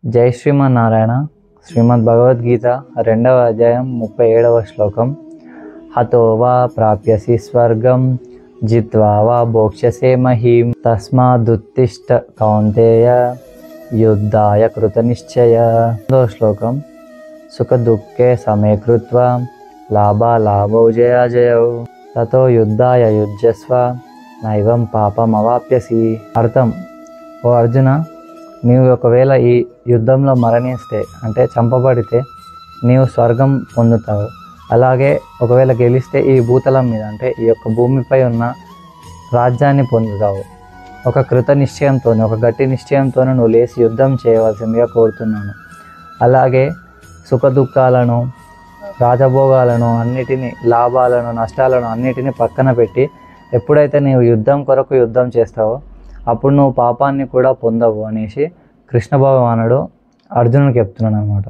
జై శ్రీమన్నారాయణ. శ్రీమద్ భగవద్గీత 2వ అధ్యాయం 37వ శ్లోకం. హతో వా ప్రాప్యసి స్వర్గం జిత్వా వా భోక్ష్యసే మహీం తస్మాదుత్తిష్ట కౌంతేయ యుద్ధాయ కృతనిశ్చయ. 2వ శ్లోకం. సుఖ దుఃఖే సమే కృత్వా లాభాలాభౌ జయాజయౌ తతో యుద్ధాయ యుజ్యస్వ నైవం పాపమవాప్యసి. అర్థం: ఓ అర్జున, నీవు ఒకవేళ ఈ యుద్ధంలో మరణిస్తే అంటే చంపబడితే నీవు స్వర్గం పొందుతావు. అలాగే ఒకవేళ గెలిస్తే ఈ భూతలం మీద అంటే ఈ యొక్క భూమిపై ఉన్న రాజ్యాన్ని పొందుతావు. ఒక కృత నిశ్చయంతో, ఒక గట్టి నిశ్చయంతో నువ్వు లేచి యుద్ధం చేయవలసిందిగా కోరుతున్నాను. అలాగే సుఖ దుఃఖాలను, రాజభోగాలను అన్నిటినీ, లాభాలను, నష్టాలను అన్నిటినీ పక్కన పెట్టి ఎప్పుడైతే నీవు యుద్ధం కొరకు యుద్ధం చేస్తావో అప్పుడు నువ్వు పాపాన్ని కూడా పొందవు అనేసి కృష్ణ భగవానుడు అర్జునుడికి చెప్తున్నాను అన్నమాట.